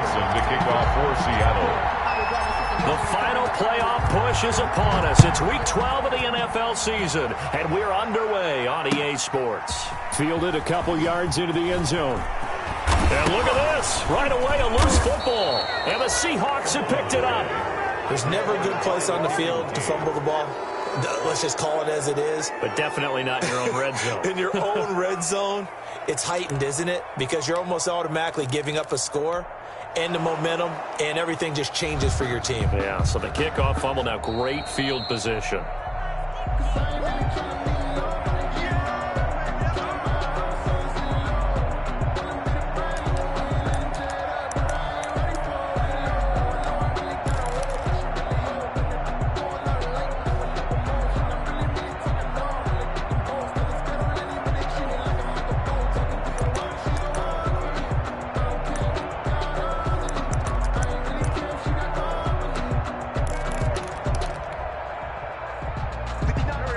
Wilson to kick off for Seattle. The final playoff push is upon us. It's Week 12 of the NFL season, and we're underway on EA Sports. Fielded a couple yards into the end zone. And look at this. Right away, a loose football. And the Seahawks have picked it up. There's never a good place on the field to fumble the ball. Let's just call it as it is. But definitely not in your own red zone. In your own red zone, it's heightened, isn't it? Because you're almost automatically giving up a score and the momentum, and everything just changes for your team. Yeah, so the kickoff fumble, now great field position.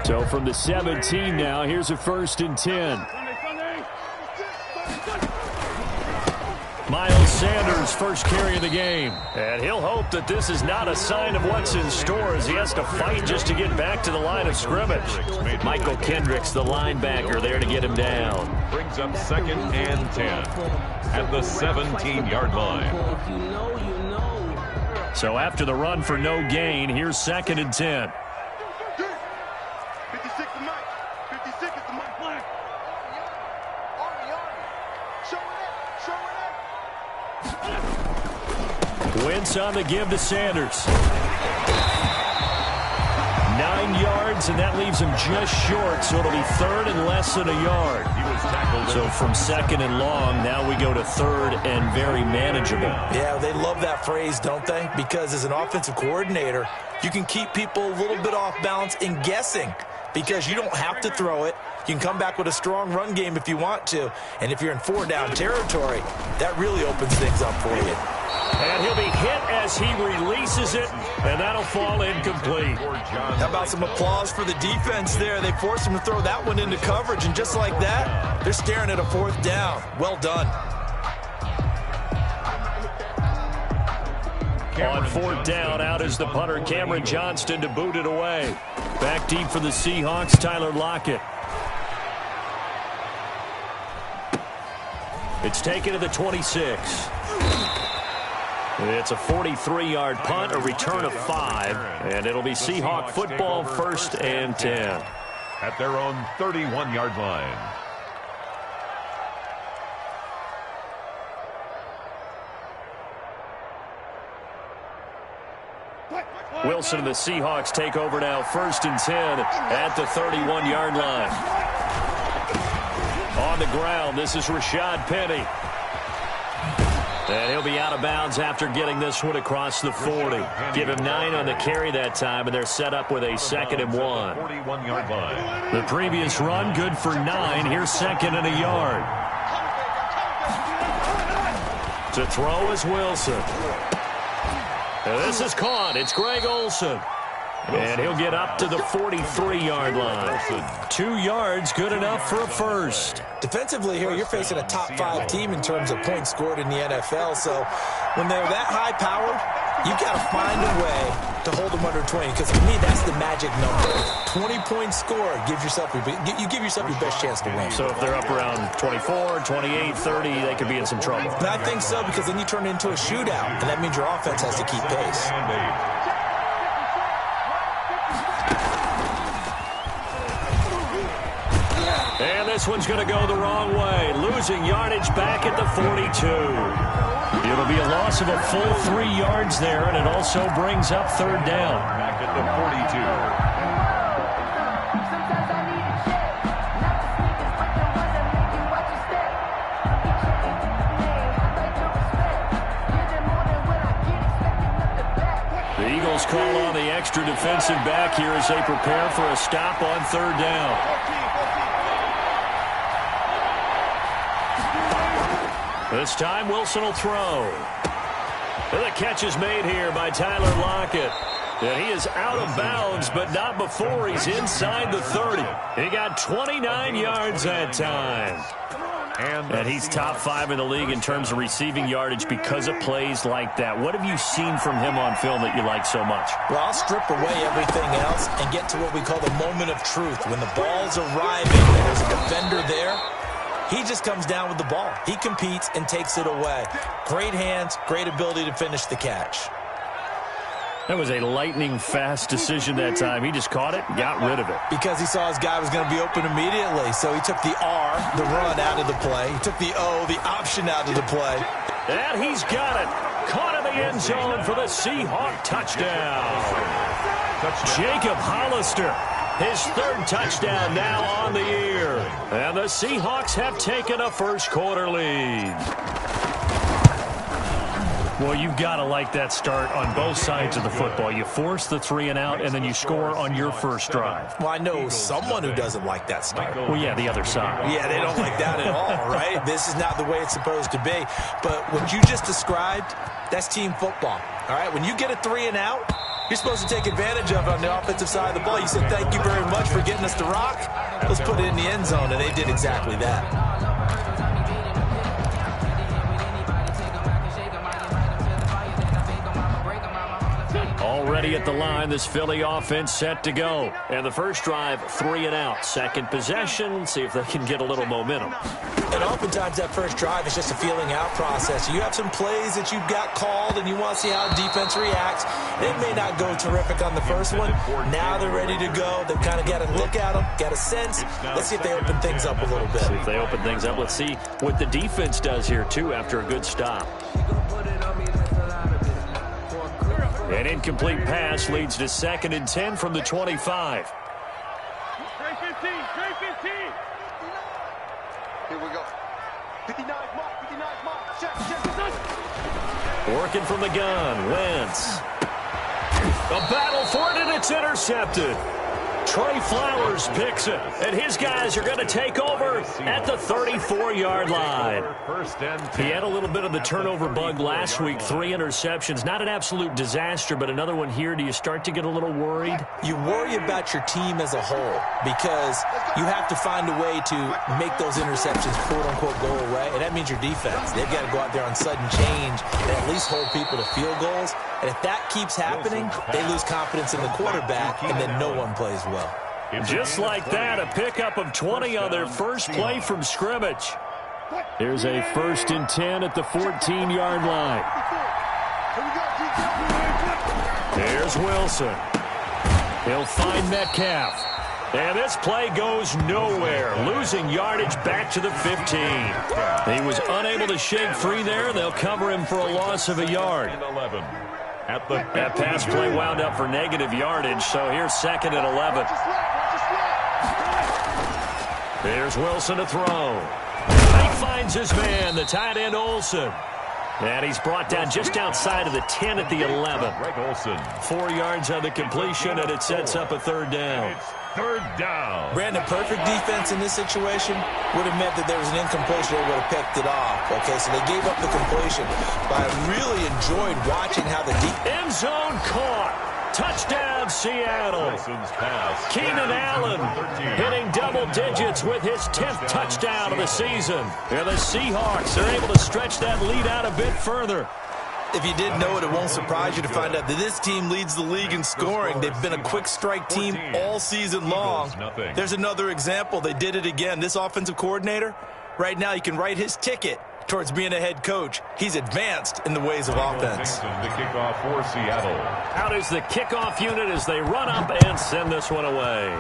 So from the 17 now, here's a 1st and 10. Miles Sanders, first carry of the game. And he'll hope that this is not a sign of what's in store as he has to fight just to get back to the line of scrimmage. Michael Kendricks, the linebacker, there to get him down. Brings up 2nd and 10 at the 17-yard line. So after the run for no gain, here's 2nd and 10. Wentz on the give to Sanders. 9 yards, and that leaves him just short, so it'll be 3rd and less than a yard. He was tackled. So from 2nd and long, now we go to 3rd and very manageable. Yeah, they love that phrase, don't they? Because as an offensive coordinator, you can keep people a little bit off balance and guessing because you don't have to throw it. You can come back with a strong run game if you want to. And if you're in 4-down territory, that really opens things up for you. And he'll be hit as he releases it, and that'll fall incomplete. How about some applause for the defense there? They forced him to throw that one into coverage, and just like that, they're staring at a 4th down. Well done. On 4th down, out is the punter, Cameron Johnston, to boot it away. Back deep for the Seahawks, Tyler Lockett. It's taken to the 26. It's a 43-yard punt, a return of 5, and it'll be Seahawk football, 1st and 10. At their own 31-yard line. Wilson and the Seahawks take over now, 1st and 10 at the 31-yard line. On the ground, this is Rashad Penny. And he'll be out of bounds after getting this one across the 40. Give him 9 on the carry that time, and they're set up with a 2nd and 1. 41-yard line. The previous run, good for 9. Here's 2nd and a yard. To throw is Wilson. And this is caught. It's Greg Olsen. And he'll get up to the 43-yard line. 2 yards, good enough for a first. Defensively here, you're facing a top-5 team in terms of points scored in the NFL. So when they're that high-powered, you've got to find a way to hold them under 20. Because to me, that's the magic number. 20-point score, you give yourself your best chance to win. So if they're up around 24, 28, 30, they could be in some trouble. But I think so, because then you turn it into a shootout, and that means your offense has to keep pace. And this one's going to go the wrong way. Losing yardage back at the 42. It'll be a loss of a full 3 yards there, and it also brings up 3rd down. Back at the 42. The Eagles call on the extra defensive back here as they prepare for a stop on 3rd down. This time, Wilson will throw. And the catch is made here by Tyler Lockett. And he is out of bounds, but not before he's inside the 30. He got 29 yards that time. And he's top 5 in the league in terms of receiving yardage because of plays like that. What have you seen from him on film that you like so much? Well, I'll strip away everything else and get to what we call the moment of truth. When the ball's arriving and there's a defender there, he just comes down with the ball. He competes and takes it away. Great hands, great ability to finish the catch. That was a lightning-fast decision that time. He just caught it and got rid of it. Because he saw his guy was going to be open immediately. So he took the R, the run, out of the play. He took the O, the option, out of the play. And he's got it. Caught in the end zone for the Seahawk touchdown. Jacob Hollister, his 3rd touchdown now on the year. And the Seahawks have taken a first-quarter lead. Well, you've got to like that start on both sides of the football. You force the 3 and out, and then you score on your first drive. Well, I know someone who doesn't like that start. Well, yeah, the other side. Yeah, they don't like that at all, right? This is not the way it's supposed to be. But what you just described, that's team football, all right? When you get a 3 and out, you're supposed to take advantage of it on the offensive side of the ball. You said, thank you very much for getting us to rock. Let's put it in the end zone, and they did exactly that. Already at the line, this Philly offense set to go. And the first drive, 3 and out. Second possession, see if they can get a little momentum. And oftentimes that first drive is just a feeling out process. You have some plays that you've got called and you want to see how defense reacts. They may not go terrific on the first one. Now they're ready to go. They've kind of got to look at them, got a sense. Let's see if they open things up a little bit. See if they open things up. Let's see what the defense does here, too, after a good stop. An incomplete pass leads to 2nd and 10 from the 25. Trey 15, Trey 15. Here we go. 59 mark, check. Working from the gun, Wentz. A battle for it, and it's intercepted. Trey Flowers picks it, and his guys are going to take over at the 34-yard line. He had a little bit of the turnover bug last week, 3 interceptions. Not an absolute disaster, but another one here. Do you start to get a little worried? You worry about your team as a whole because you have to find a way to make those interceptions, quote-unquote, go away, and that means your defense. They've got to go out there on sudden change and at least hold people to field goals. And if that keeps happening, they lose confidence in the quarterback, and then no one plays well. Just like that, a pickup of 20 on their first play from scrimmage. Here's a 1st and 10 at the 14-yard line. Here's Wilson. He'll find Metcalf. And this play goes nowhere. Losing yardage back to the 15. He was unable to shake free there. They'll cover him for a loss of a yard. That pass play wound up for negative yardage, so here's 2nd and 11. There's Wilson to throw. He finds his man, the tight end Olsen. And he's brought down just outside of the 10 at the 11. 4 yards on the completion, and it sets up a 3rd down. Third down. Brandon, perfect defense in this situation would have meant that there was an incompletion. They would have picked it off. Okay, so they gave up the completion. But I really enjoyed watching how the end zone caught. Touchdown, Seattle. Keenan Allen hitting double digits with his 10th touchdown of the season. And the Seahawks are able to stretch that lead out a bit further. If you didn't know it, it won't surprise you to find out that this team leads the league in scoring. They've been a quick strike team all season long. There's another example. They did it again. This offensive coordinator, right now, you can write his ticket towards being a head coach. He's advanced in the ways of offense. The kickoff for Seattle. Out is the kickoff unit as they run up and send this one away.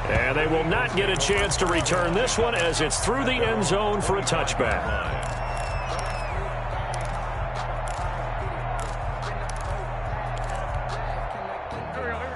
And they will not get a chance to return this one as it's through the end zone for a touchback.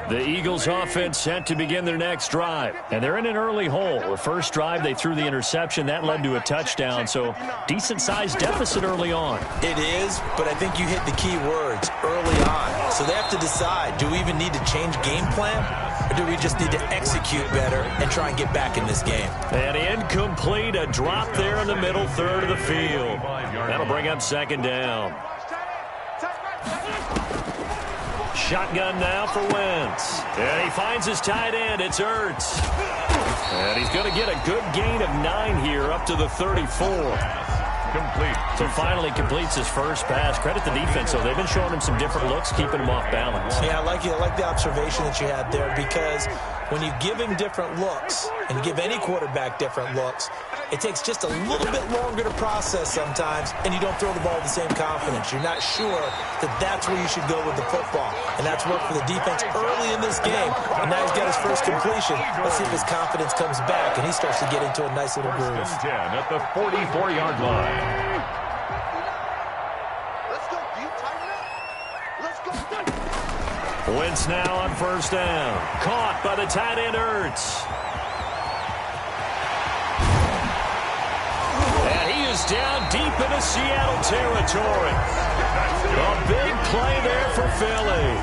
The Eagles offense set to begin their next drive. And they're in an early hole. The first drive, they threw the interception. That led to a touchdown. So decent-sized deficit early on. It is, but I think you hit the key words early on. So they have to decide, do we even need to change game plan? Or do we just need to execute better and try and get back in this game? And incomplete, a drop there in the middle third of the field. That'll bring up 2nd down. shotgun now for Wentz. And he finds his tight end. It's Ertz. And he's going to get a good gain of 9 here up to the 34. Complete. So finally completes his first pass. Credit the defense, though. They've been showing him some different looks, keeping him off balance. Yeah, I like the observation that you had there, because when you give him different looks, and you give any quarterback different looks, it takes just a little bit longer to process sometimes, and you don't throw the ball with the same confidence. You're not sure that that's where you should go with the football. And that's worked for the defense early in this game. And now he's got his first completion. Let's see if his confidence comes back, and he starts to get into a nice little groove. 10 at the 44-yard line. Let's go. Do you tighten up? Let's go. Wentz now on first down. Caught by the tight end Ertz. And he is down deep into Seattle territory. A big play there for Philly.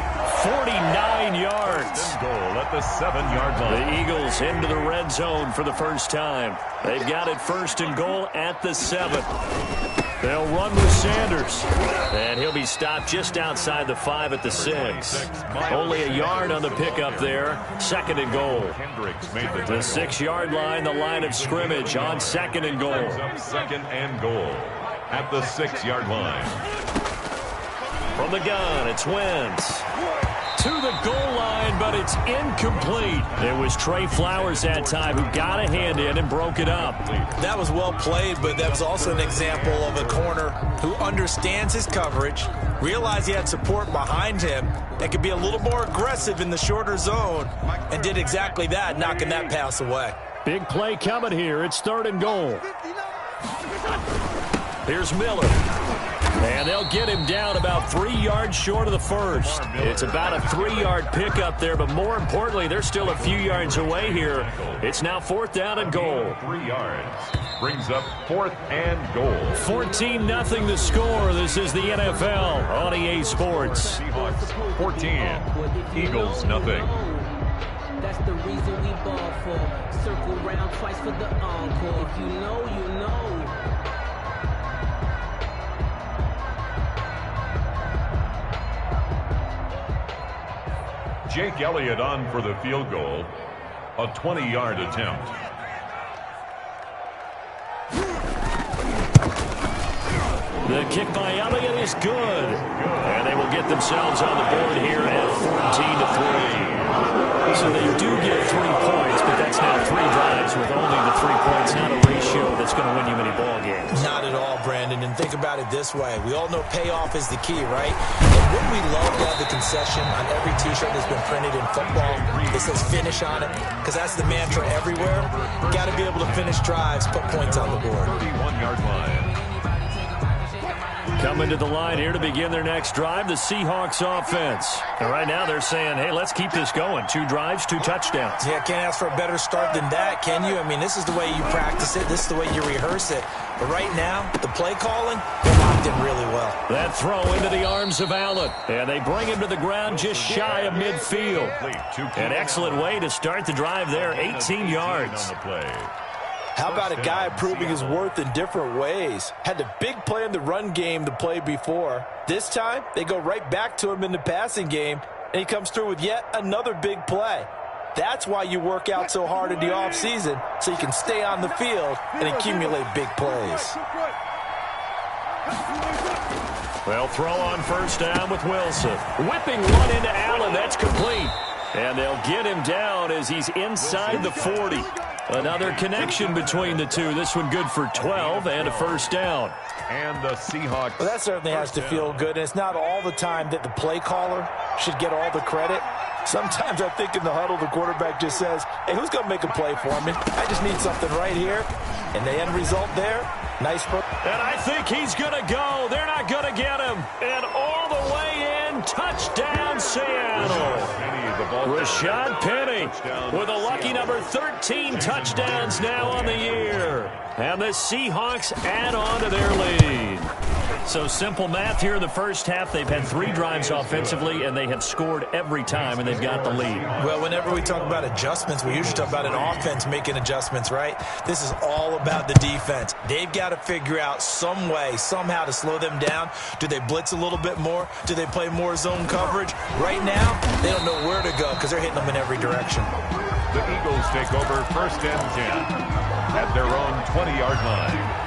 49 yards. Goal at the 7-yard line. The Eagles into the red zone for the first time. They've got it first and goal at the 7. They'll run with Sanders. And he'll be stopped just outside the 5 at the 6. Only a yard on the pickup there. Second and goal. The 6-yard line, the line of scrimmage on second and goal. Second and goal at the 6-yard line. From the gun, it's Wentz. To the goal line, but it's incomplete. It was Trey Flowers that time who got a hand in and broke it up. That was well played, but that was also an example of a corner who understands his coverage, realized he had support behind him, and could be a little more aggressive in the shorter zone, and did exactly that, knocking that pass away. Big play coming here. It's third and goal. Here's Miller. And they'll get him down about 3 yards short of the first. It's about a 3-yard pickup there, but more importantly, they're still a few yards away here. It's now fourth down and goal. 3 yards. Brings up fourth and goal. 14-0 the score. This is the NFL on EA Sports. Seahawks 14. Eagles nothing. That's the reason we ball for. Circle round twice for the encore. If you know, you know. Jake Elliott on for the field goal. A 20-yard attempt. The kick by Elliott is good. And they will get themselves on the board here at 14-3. So they do get 3 points, but that's now 3 drives with only the 3 points, not a ratio that's going to win you many ball games. Not at all, Brandon. And think about it this way. We all know payoff is the key, right? And wouldn't we love to have the concession on every T-shirt that's been printed in football that says finish on it? Because that's the mantra everywhere. Got to be able to finish drives, put points on the board. 31-yard line. Coming to the line here to begin their next drive, the Seahawks offense. And right now they're saying, hey, let's keep this going. 2 drives, 2 touchdowns. Yeah, can't ask for a better start than that, can you? I mean, this is the way you practice it. This is the way you rehearse it. But right now, the play calling, they're locked in really well. That throw into the arms of Allen. And they bring him to the ground just shy of midfield. An excellent way to start the drive there, 18 yards. How about a guy proving his worth in different ways? Had the big play in the run game the play before. This time, they go right back to him in the passing game, and he comes through with yet another big play. That's why you work out so hard in the offseason, so you can stay on the field and accumulate big plays. Well, throw on first down with Wilson. Whipping one into Allen. That's complete. And they'll get him down as he's inside the 40. Another connection between the two. This one good for 12 and a first down. And the Seahawks. Well, that certainly has to feel good. And it's not all the time that the play caller should get all the credit. Sometimes I think in the huddle, the quarterback just says, hey, who's going to make a play for me? I just need something right here. And the end result there, nice. And I think he's going to go. They're not going to get him. And all the way in, touchdown Seattle. Rashad Penny with a lucky number 13 touchdowns now on the year. And the Seahawks add on to their lead. So simple math here in the first half. They've had 3 drives offensively, and they have scored every time, and they've got the lead. Well, whenever we talk about adjustments, we usually talk about an offense making adjustments, right? This is all about the defense. They've got to figure out some way, somehow to slow them down. Do they blitz a little bit more? Do they play more zone coverage? Right now, they don't know where to go because they're hitting them in every direction. The Eagles take over 1st and 10 at their own 20-yard line.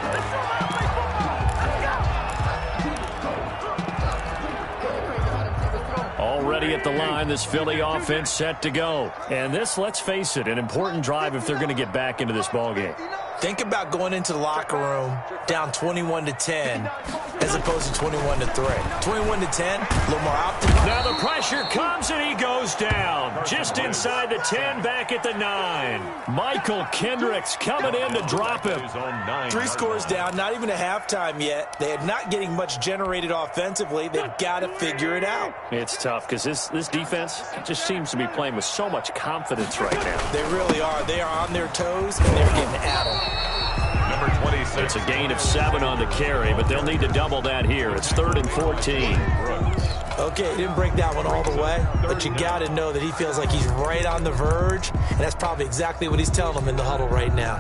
Already at the line, this Philly offense set to go. And this, let's face it, an important drive if they're going to get back into this ballgame. Think about going into the locker room down 21-10 as opposed to 21-3. 21-10, a little more optimism. Now the pressure comes and he goes down. Just inside the 10, back at the 9. Michael Kendricks coming in to drop him. 3 scores down, not even a halftime yet. They are not getting much generated offensively. They've got to figure it out. It's tough because this defense just seems to be playing with so much confidence right now. They really are. They are on their toes, and they're getting at them. Number 26. It's a gain of 7 on the carry, but they'll need to double that here. It's 3rd and 14. Okay, he didn't break that one all the way, but you got to know that he feels like he's right on the verge, and that's probably exactly what he's telling them in the huddle right now.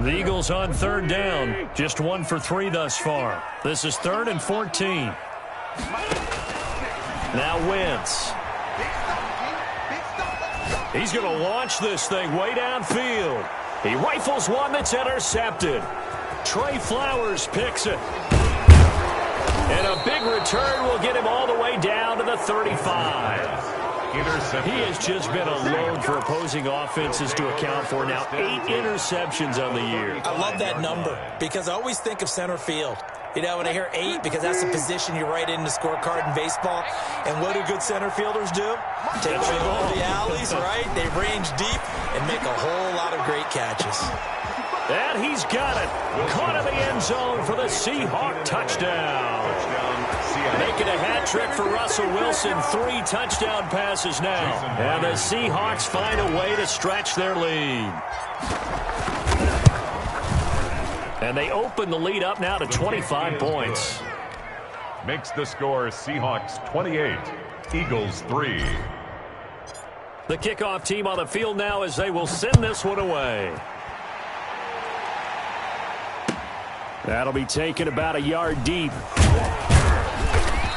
The Eagles on 3rd down, just 1 for 3 thus far. This is 3rd and 14. Now Wentz. He's going to launch this thing way downfield. He rifles one that's intercepted. Trey Flowers picks it. And a big return will get him all the way down to the 35. He has just been a load for opposing offenses to account for. Now 8 interceptions on the year. I love that number because I always think of center field. You know, when I hear 8, because that's the position you write in the scorecard in baseball. And what do good center fielders do? Take all the alleys, right? They range deep and make a whole lot of great catches. And he's got it. Caught in the end zone for the Seahawks touchdown. Making a hat trick for Russell Wilson. 3 touchdown passes now. And the Seahawks find a way to stretch their lead. And they open the lead up now to 25 points. Makes the score Seahawks 28, Eagles 3. The kickoff team on the field now as they will send this one away. That'll be taken about a yard deep.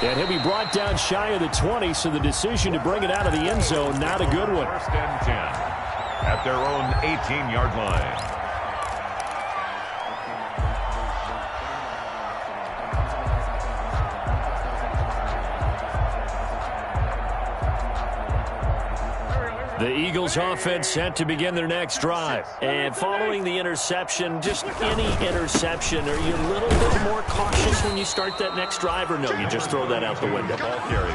And he'll be brought down shy of the 20, so the decision to bring it out of the end zone, not a good one. 1st and 10 at their own 18-yard line. The Eagles offense set to begin their next drive. And following the interception, just any interception, are you a little bit more cautious when you start that next drive, or no, you just throw that out the window?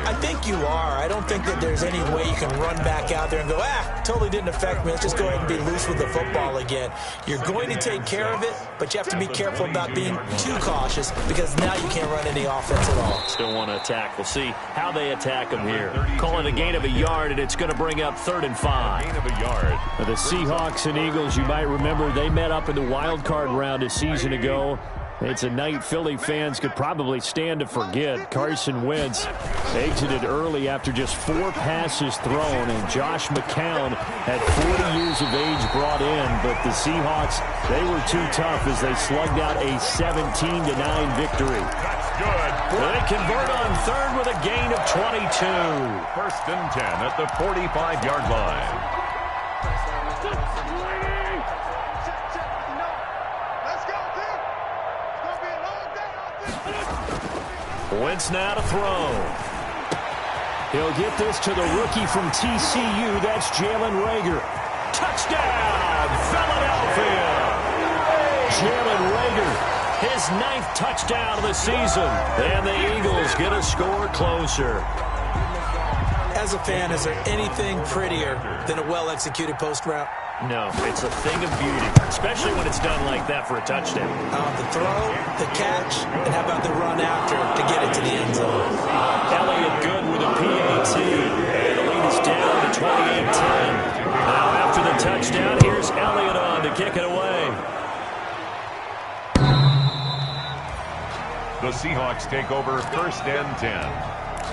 I think you are. I don't think that there's any way you can run back out there and go, totally didn't affect me. Let's just go ahead and be loose with the football again. You're going to take care of it, but you have to be careful about being too cautious because now you can't run any offense at all. Still want to attack. We'll see how they attack them here. Call it a gain of a yard, and it's going to bring up 3rd and 5. Gain of a yard. The Seahawks and Eagles, you might remember, they met up in the wild card round a season ago. It's a night Philly fans could probably stand to forget. Carson Wentz exited early after just 4 passes thrown, and Josh McCown had 40 years of age brought in, but the Seahawks, they were too tough as they slugged out a 17-9 victory. That's good. They convert on 3rd with a gain of 22. 1st and 10 at the 45-yard line. Wentz now to throw. He'll get this to the rookie from TCU. That's Jalen Reagor. Touchdown, Philadelphia. Jalen Reagor, his 9th touchdown of the season. And the Eagles get a score closer. As a fan, is there anything prettier than a well-executed post route? No, it's a thing of beauty, especially when it's done like that for a touchdown. The throw, the catch, and how about the run after to get it to the end zone? Elliott good with a PAT, and the lead is down to 28-10. Now after the touchdown, here's Elliott take it away. The Seahawks take over 1st and 10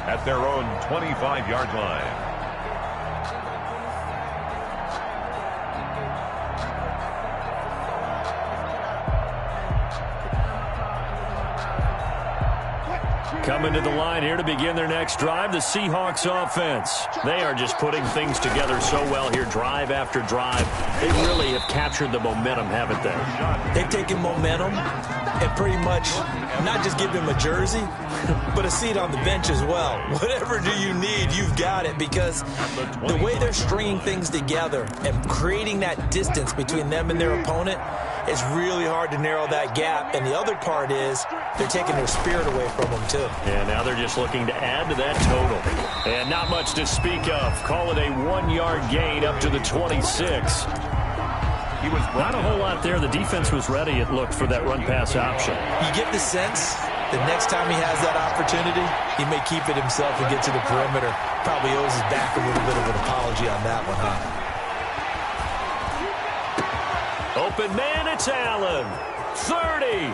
at their own 25-yard line. Coming to the line here to begin their next drive, the Seahawks offense. They are just putting things together so well here, drive after drive. They really have captured the momentum, haven't they? They've taken momentum and pretty much not just give him a jersey, but a seat on the bench as well. Whatever do you need, you've got it, because the way they're stringing things together and creating that distance between them and their opponent, it's really hard to narrow that gap. And the other part is they're taking their spirit away from them, too. And now they're just looking to add to that total. And not much to speak of. Call it a 1-yard gain up to the 26. He was not a whole lot there. The defense was ready, it looked, for that run-pass option. You get the sense that next time he has that opportunity, he may keep it himself and get to the perimeter. Probably owes his back a little bit of an apology on that one, huh? Open man, it's Allen. 30,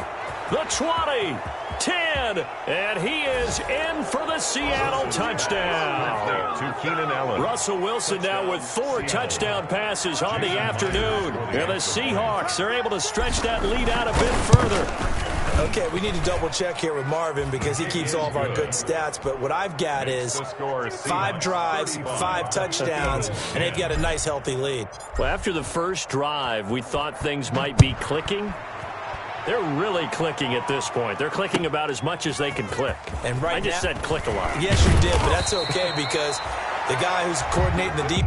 the 20, 10, and he is in for the Seattle touchdown. To Keenan Allen. Russell Wilson now with 4 touchdown passes on the afternoon. And the Seahawks are able to stretch that lead out a bit further. Okay, we need to double check here with Marvin because he keeps all of our good stats. But what I've got is 5 drives, 5 touchdowns, and they've got a nice, healthy lead. Well, after the first drive, we thought things might be clicking. They're really clicking at this point. They're clicking about as much as they can click. And right I just said click a lot. Yes, you did, but that's okay because the guy who's coordinating the deep.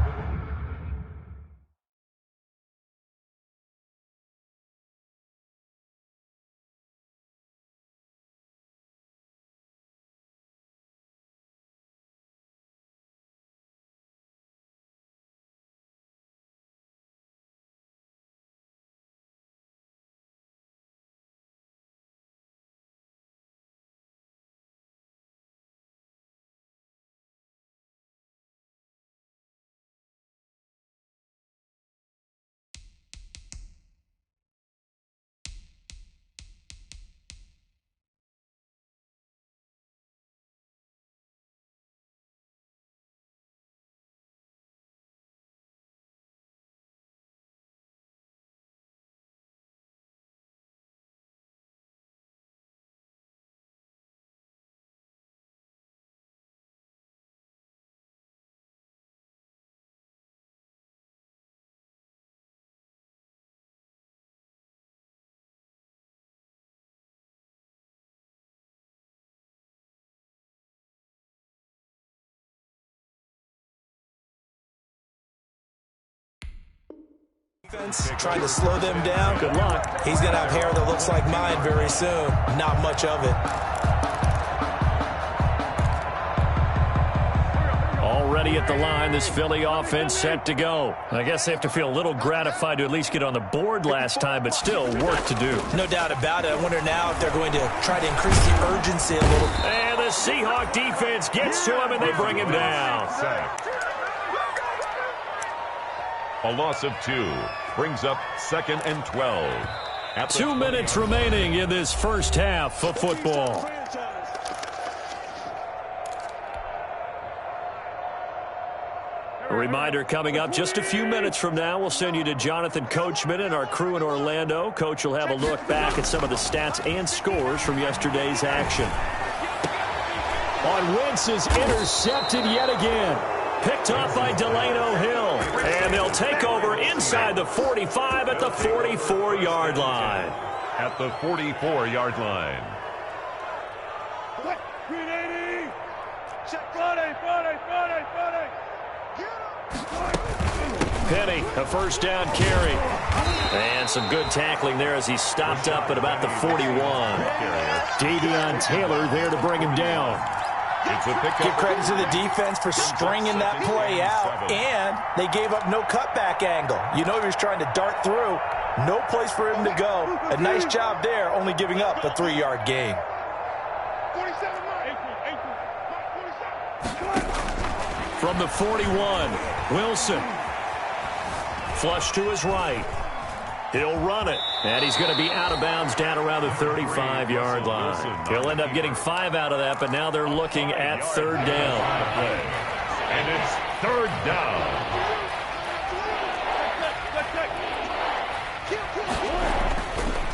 Trying to slow them down. Good luck. He's going to have hair that looks like mine very soon. Not much of it. Already at the line, this Philly offense set to go. I guess they have to feel a little gratified to at least get on the board last time, but still work to do. No doubt about it. I wonder now if they're going to try to increase the urgency a little. And the Seahawk defense gets to him, and they bring him down. A loss of 2 brings up 2nd and 12. 2 minutes remaining in this first half of football. A reminder coming up just a few minutes from now. We'll send you to Jonathan Coachman and our crew in Orlando. Coach will have a look back at some of the stats and scores from yesterday's action. On Wentz is intercepted yet again. Picked up by Delano Hill. And they'll take over inside the 45 at the 44-yard line. At the 44-yard line. Penny, a first down carry. And some good tackling there as he stopped up at about the 41. Davion Taylor there to bring him down. Give credit to the defense for stringing that play out, and they gave up no cutback angle. You know he was trying to dart through. No place for him to go. A nice job there, only giving up a 3-yard gain. From the 41, Wilson. Flush to his right. He'll run it, and he's going to be out of bounds down around the 35-yard line. He'll end up getting 5 out of that, but now they're looking at third down. And it's third down.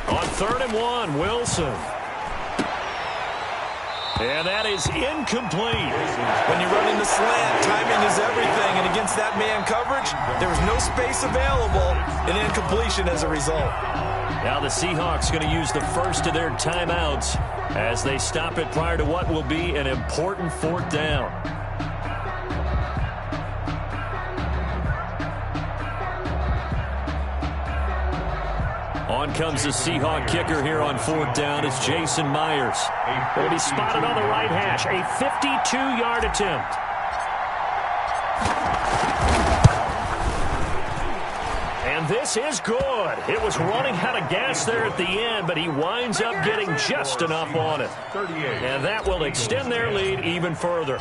On 3rd and 1, Wilson. And that is incomplete. When you run into slant, timing is everything. And against that man coverage, there was no space available, and incompletion as a result. Now the Seahawks going to use the first of their timeouts as they stop it prior to what will be an important 4th down. On comes the Seahawk kicker here on 4th down. It's Jason Myers. Going to be spotted on the right hash. A 52-yard attempt. And this is good. It was running out of gas there at the end, but he winds up getting just enough on it. And that will extend their lead even further.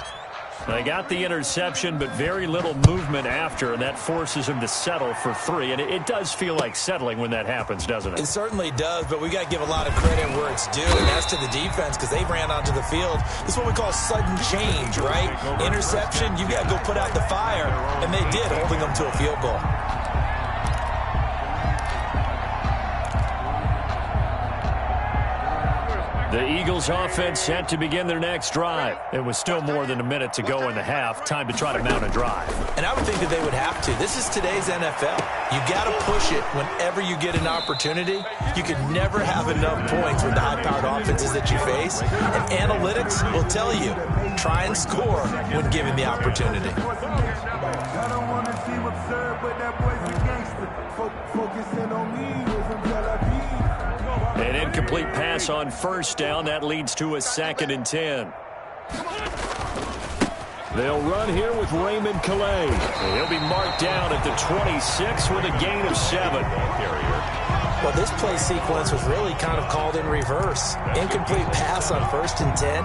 They got the interception, but very little movement after, and that forces him to settle for 3. And it does feel like settling when that happens, doesn't it? It certainly does, but we got to give a lot of credit where it's due, and that's to the defense because they ran onto the field. This is what we call sudden change, right? Interception, you got to go put out the fire, and they did, holding them to a field goal. The Eagles offense set to begin their next drive. It was still more than a minute to go in the half. Time to try to mount a drive. And I would think that they would have to. This is today's NFL. You got to push it whenever you get an opportunity. You can never have enough points with the high-powered offenses that you face. And analytics will tell you, try and score when given the opportunity. I don't want to seem absurd, but that boy's a gangster. Focusing on me is until I be. An incomplete pass on 1st down. That leads to a 2nd and 10. They'll run here with Raymond Calais. He'll be marked down at the 26 with a gain of 7. Well, this play sequence was really kind of called in reverse. Incomplete pass on 1st and 10.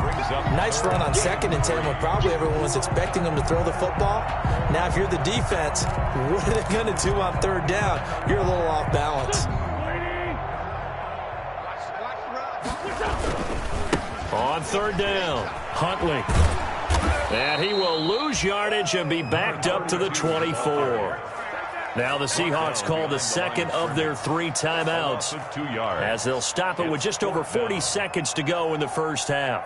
Nice run on 2nd and 10 when probably everyone was expecting them to throw the football. Now, if you're the defense, what are they going to do on 3rd down? You're a little off balance. On 3rd down, Huntley. And he will lose yardage and be backed up to the 24. Now the Seahawks call the 2nd of their 3 timeouts as they'll stop it with just over 40 seconds to go in the first half.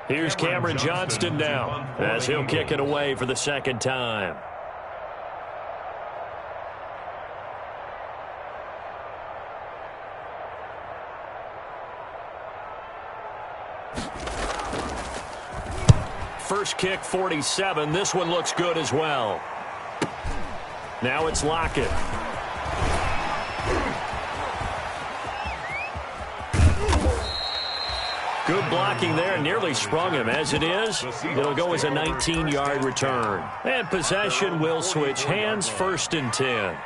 Here's Cameron Johnston now as he'll kick it away for the 2nd time. First kick, 47. This one looks good as well. Now it's Lockett. Good blocking there, nearly sprung him. As it is, it'll go as a 19-yard return. And possession will switch hands, 1st and 10.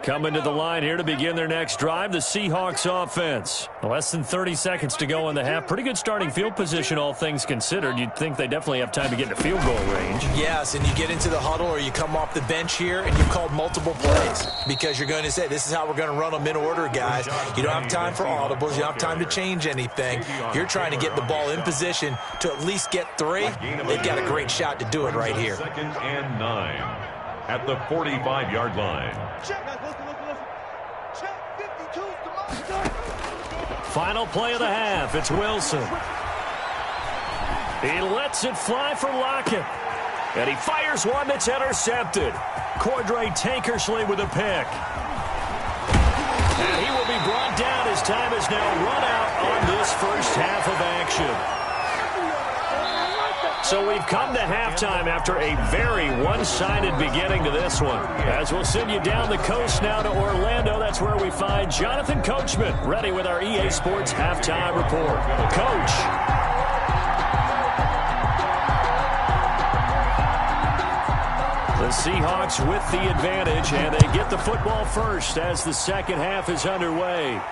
Coming to the line here to begin their next drive, the Seahawks offense. Less than 30 seconds to go in the half. Pretty good starting field position, all things considered. You'd think they definitely have time to get into field goal range. Yes, and you get into the huddle or you come off the bench here and you've called multiple plays because you're going to say, this is how we're going to run them in order, guys. You don't have time for audibles. You don't have time to change anything. You're trying to get the ball in position to at least get 3. They've got a great shot to do it right here. 2nd and 9 at the 45-yard line. Final play of the half. It's Wilson. He lets it fly for Lockett. And he fires one that's intercepted. Cordray Tankersley with a pick. And he will be brought down. His time is now run out on this first half of action. So we've come to halftime after a very one-sided beginning to this one. As we'll send you down the coast now to Orlando, that's where we find Jonathan Coachman ready with our EA Sports Halftime Report. Coach. The Seahawks with the advantage, and they get the football first as the second half is underway.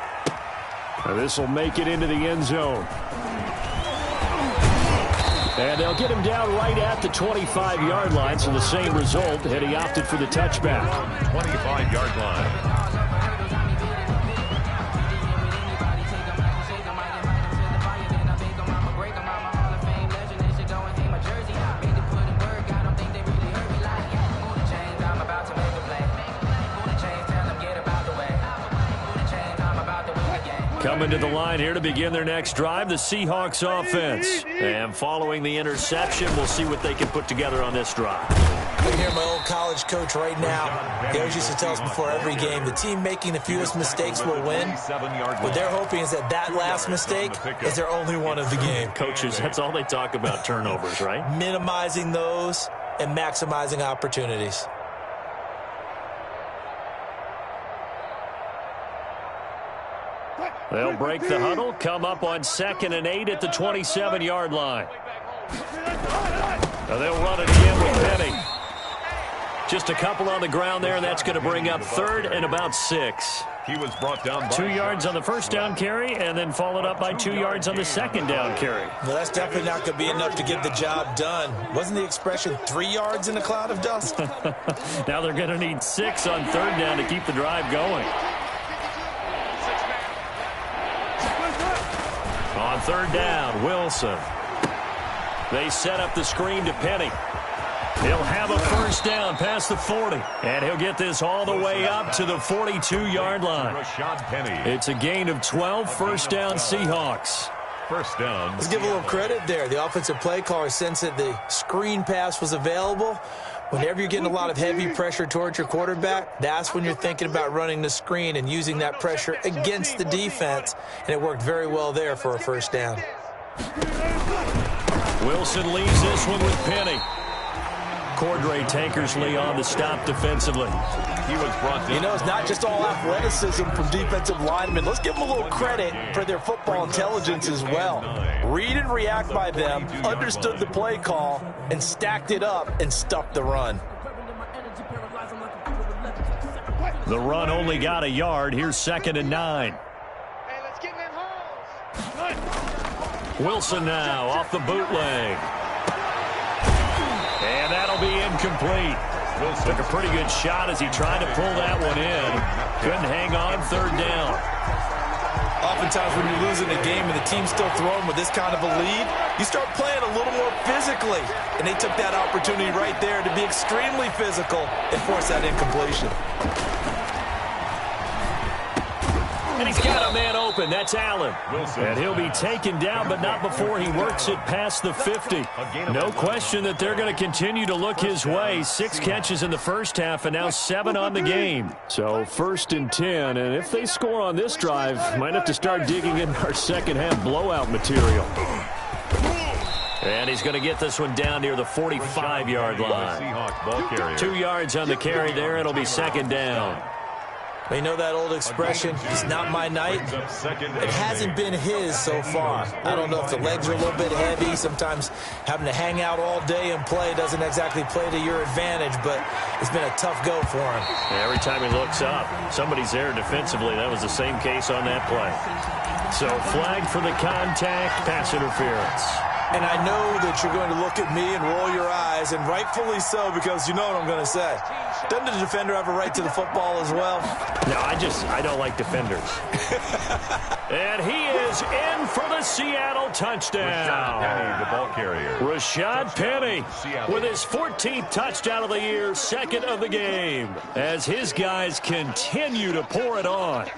This will make it into the end zone. And they'll get him down right at the 25-yard line, so the same result had he opted for the touchback. 25-yard line. Coming to the line here to begin their next drive, the Seahawks offense. And following the interception, we'll see what they can put together on this drive. I hear my old college coach right now. He always used to tell us before every game, the team making the fewest mistakes will win. What they're hoping is that that last mistake is their only one of the game. Coaches, that's all they talk about, turnovers, right? Minimizing those and maximizing opportunities. They'll break the huddle, come up on 2nd and 8 at the 27-yard line. Now they'll run it again with Penny. Just a couple on the ground there, and that's going to bring up 3rd and about 6. He was brought down by 2 yards on the first down carry, and then followed up by 2 yards on the second down carry. Well, that's definitely not going to be enough to get the job done. Wasn't the expression 3 yards in a cloud of dust? Now they're going to need 6 on 3rd down to keep the drive going. On 3rd down, Wilson. They set up the screen to Penny. He'll have a first down past the 40. And he'll get this all the way up to the 42-yard line. It's a gain of 12, first down Seahawks. First down. Let's give a little credit there. The offensive play caller sensed that the screen pass was available. Whenever you're getting a lot of heavy pressure towards your quarterback, that's when you're thinking about running the screen and using that pressure against the defense. And it worked very well there for a first down. Wilson leaves this one with Penny. Cordray Tankersley on the stop defensively. He was brought down. You know, it's not just all athleticism from defensive linemen. Let's give them a little credit for their football intelligence as well. Read and react by them, understood the play call, and stacked it up and stuffed the run. The run only got a yard. Here's 2nd and 9. Hey, let's get in them holes. Wilson now off the bootleg. And that'll be incomplete. Wilson took a pretty good shot as he tried to pull that one in. Couldn't hang on 3rd down. Oftentimes when you're losing a game and the team's still throwing with this kind of a lead, you start playing a little more physically. And they took that opportunity right there to be extremely physical and force that incompletion. And he's got a man open. That's Allen. And he'll be taken down, but not before he works it past the 50. No question that they're going to continue to look his way. 6 catches in the first half and now 7 on the game. So 1st and 10. And if they score on this drive, might have to start digging in our second half blowout material. And he's going to get this one down near the 45-yard line. 2 yards on the carry there. It'll be 2nd down. You know that old expression, it's not my night? It hasn't been his so far. I don't know if the legs are a little bit heavy. Sometimes having to hang out all day and play doesn't exactly play to your advantage, but it's been a tough go for him. Yeah, every time he looks up, somebody's there defensively. That was the same case on that play. So flag for the contact, pass interference. And I know that you're going to look at me and roll your eyes, and rightfully so, because you know what I'm going to say. Doesn't the defender have a right to the football as well? No, I don't like defenders. And he is in for the Seattle touchdown. Penny, the ball carrier. Rashad Penny with his 14th touchdown of the year, 2nd of the game, as his guys continue to pour it on.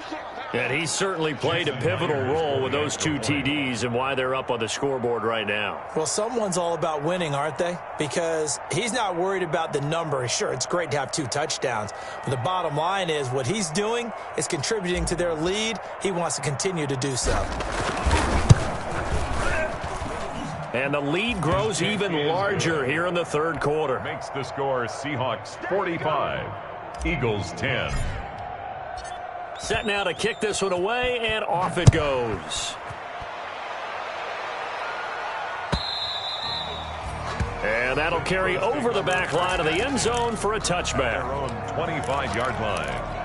And he certainly played a pivotal role with those 2 TDs and why they're up on the scoreboard right now. Well, someone's all about winning, aren't they? Because he's not worried about the number. Sure, it's great to have 2 touchdowns. But the bottom line is what he's doing is contributing to their lead. He wants to continue to do so. And the lead grows even larger here in the third quarter. Makes the score Seahawks 45, Eagles 10. Set now to kick this one away, and off it goes. And that'll carry over the back line of the end zone for a touchback. Their own 25-yard line.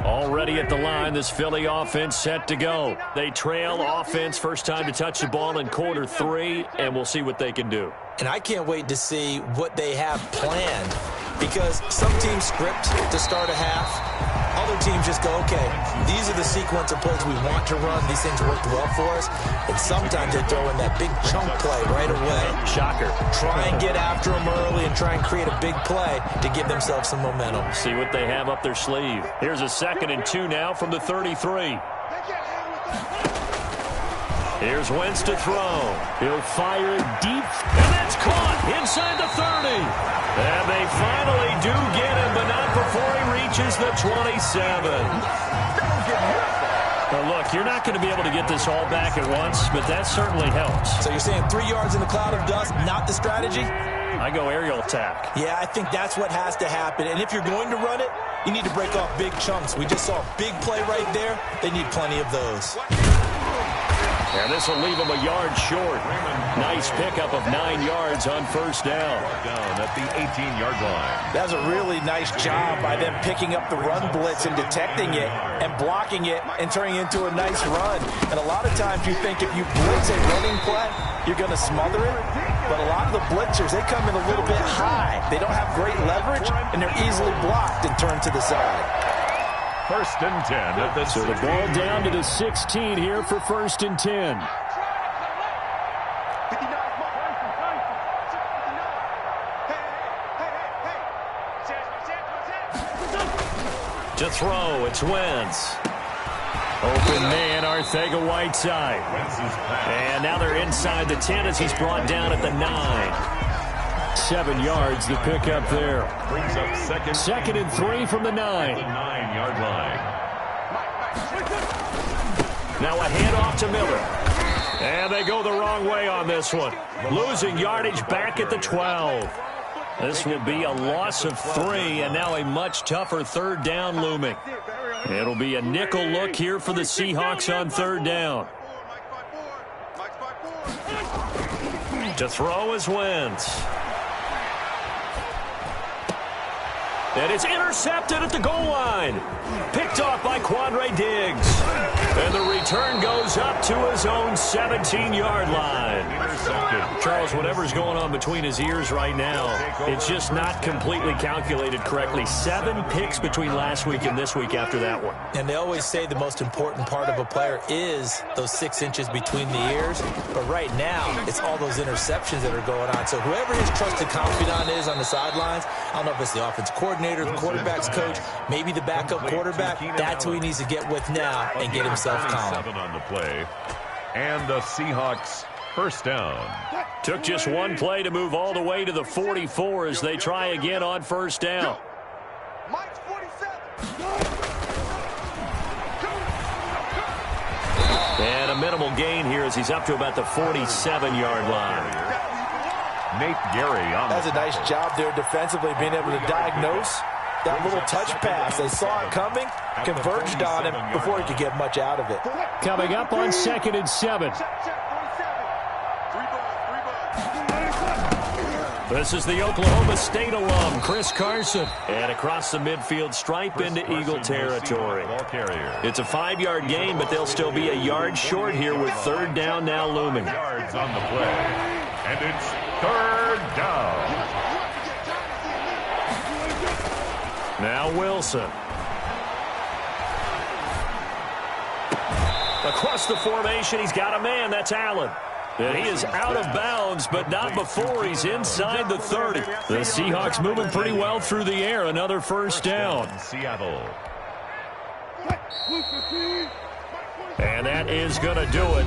Already at the line, this Philly offense set to go. They trail offense, first time to touch the ball in quarter 3, and we'll see what they can do. And I can't wait to see what they have planned, because some teams script to start a half. Other teams just go, okay, these are the sequence of plays we want to run. These things worked well for us. And sometimes they throw in that big chunk play right away. Shocker. Try and get after them early and try and create a big play to give themselves some momentum. See what they have up their sleeve. Here's a 2nd and 2 now from the 33. Here's Wentz to throw. He'll fire deep, and that's caught inside the 30. And they finally do get him, but not before he reaches the 27. Now look, you're not going to be able to get this all back at once, but that certainly helps. So you're saying 3 yards in the cloud of dust, not the strategy? I go aerial attack. Yeah, I think that's what has to happen. And if you're going to run it, you need to break off big chunks. We just saw a big play right there. They need plenty of those. And this will leave him a yard short. Nice pickup of 9 yards on first down. Down at the 18-yard line. That was a really nice job by them picking up the run blitz and detecting it and blocking it and turning it into a nice run. And a lot of times you think if you blitz a running play, you're going to smother it. But a lot of the blitzers, they come in a little bit high. They don't have great leverage, and they're easily blocked and turned to the side. 1st and 10 at the So the ball down to the 16 here for 1st and 10. To throw, it's Wentz. Open man, Arcega-Whiteside. And now they're inside the 10 as he's brought down at the 9. 7 yards, the pickup there. Brings up 2nd and 3 from the 9. The 9-yard line. Now a handoff to Miller. And they go the wrong way on this one. Losing yardage back at the 12. This will be a loss of 3, and now a much tougher 3rd down looming. It'll be a nickel look here for the Seahawks on 3rd down. To throw is Wentz. And it's intercepted at the goal line. Picked off by Quandre Diggs. And the return goes up to his own 17-yard line. Intercepted. Charles, whatever's going on between his ears right now, it's just not completely calculated correctly. 7 picks between last week and this week after that one. And they always say the most important part of a player is those 6 inches between the ears. But right now, it's all those interceptions that are going on. So whoever his trusted confidant is on the sidelines, I don't know if it's the offensive coordinator, the quarterback's coach, maybe the backup quarterback, that's who he needs to get with now and get himself calm. 7 on the play. And the Seahawks 1st down. Took just one play to move all the way to the 44 as they try again on 1st down. Mike's 47. And a minimal gain here as he's up to about the 47-yard line. Nate Gary on That's a nice job there defensively, being able to diagnose that little touch pass. They saw it coming, converged on him before he could get much out of it. Coming up on 2nd and 7. This is the Oklahoma State alum, Chris Carson. And across the midfield stripe into Eagle territory. It's a 5-yard gain, but they'll still be a yard short here with 3rd down now looming. Yards on the play. And it's 3rd down. Now Wilson. Across the formation, he's got a man. That's Allen. And he is out of bounds, but not before he's inside the 30. The Seahawks moving pretty well through the air. Another 1st down. Seattle. And that is going to do it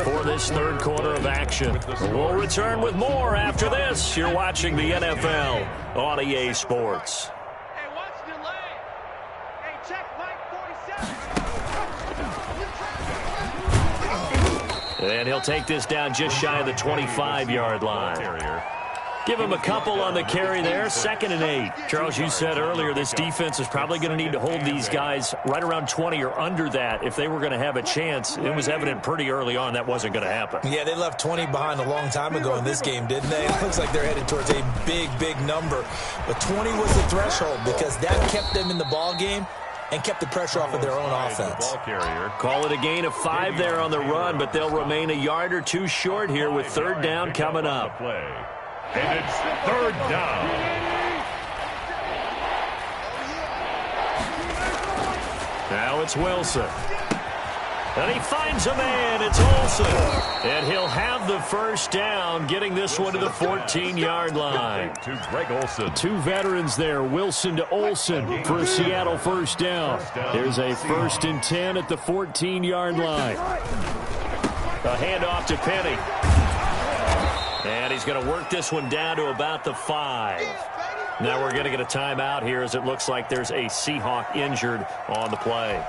for this 3rd quarter of action. We'll return with more after this. You're watching the NFL on EA Sports. Hey, watch delay. Hey, check Mike 46. And he'll take this down just shy of the 25-yard line. Give him a couple on the carry there. 2nd and 8. Charles, you said earlier this defense is probably going to need to hold these guys right around 20 or under that if they were going to have a chance. It was evident pretty early on that wasn't going to happen. Yeah, they left 20 behind a long time ago in this game, didn't they? It looks like they're headed towards a big, big number. But 20 was the threshold because that kept them in the ball game and kept the pressure off of their own offense. Call it a gain of 5 there on the run, but they'll remain a yard or two short here with 3rd down coming up. And it's 3rd down. Now it's Wilson. And he finds a man. It's Olsen. And he'll have the 1st down, getting this one to the 14-yard line. To Greg Olsen. 2 veterans there, Wilson to Olsen for a Seattle 1st down. There's a 1st and 10 at the 14-yard line. A handoff to Penny. And he's going to work this one down to about the 5. Now we're going to get a timeout here as it looks like there's a Seahawk injured on the play.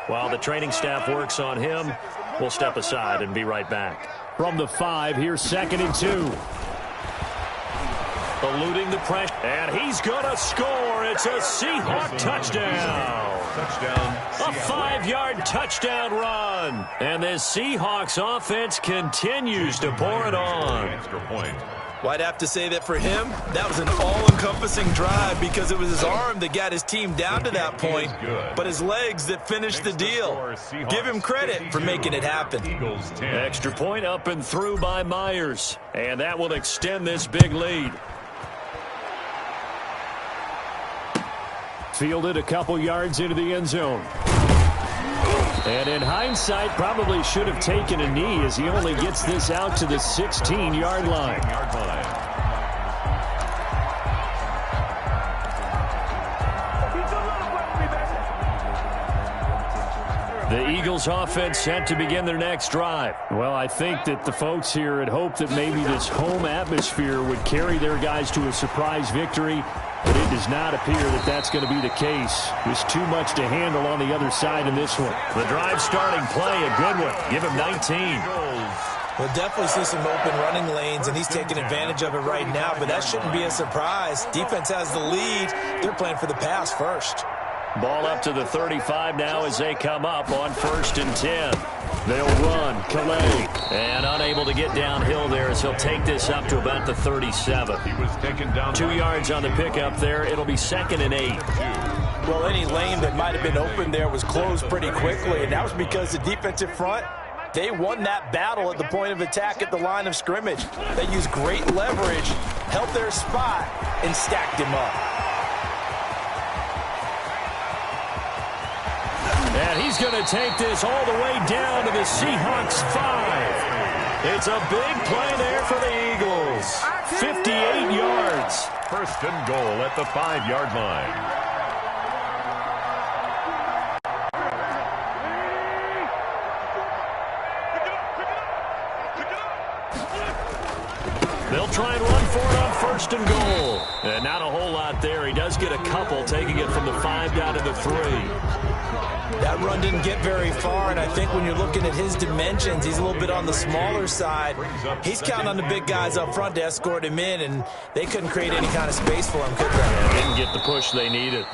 While the training staff works on him, we'll step aside and be right back. From the 5, here's 2nd and 2. Eluding the pressure, and he's going to score. It's a Seahawk touchdown. A 5-yard touchdown run. And the Seahawks offense continues to pour it on. Well, I'd have to say that for him, that was an all-encompassing drive because it was his arm that got his team down to that point, but his legs that finished the deal. Give him credit for making it happen. Extra point up and through by Myers, and that will extend this big lead. Fielded a couple yards into the end zone. And in hindsight, probably should have taken a knee as he only gets this out to the 16-yard line. The Eagles offense set to begin their next drive. Well, I think that the folks here had hoped that maybe this home atmosphere would carry their guys to a surprise victory, but it does not appear that that's going to be the case. There's too much to handle on the other side in this one. The drive starting play, a good one. Give him 19. We'll definitely see some open running lanes, and he's taking advantage of it right now, but that shouldn't be a surprise. Defense has the lead. They're playing for the pass first. Ball up to the 35 now as they come up on 1st and 10. They'll run. Calais. And unable to get downhill there as he'll take this up to about the 37. He was taken down 2 yards on the pickup there. It'll be 2nd and 8. Well, any lane that might have been open there was closed pretty quickly, and that was because the defensive front, they won that battle at the point of attack at the line of scrimmage. They used great leverage, held their spot, and stacked him up. And he's going to take this all the way down to the Seahawks 5. It's a big play there for the Eagles. 58 yards. 1st and goal at the 5-yard line. They'll try and run for it on 1st and goal. And not a whole lot there. He does get a couple, taking it from the 5 down to the 3. That run didn't get very far, and I think when you're looking at his dimensions, he's a little bit on the smaller side. He's counting on the big guys up front to escort him in, and they couldn't create any kind of space for him, could they? Didn't get the push they needed.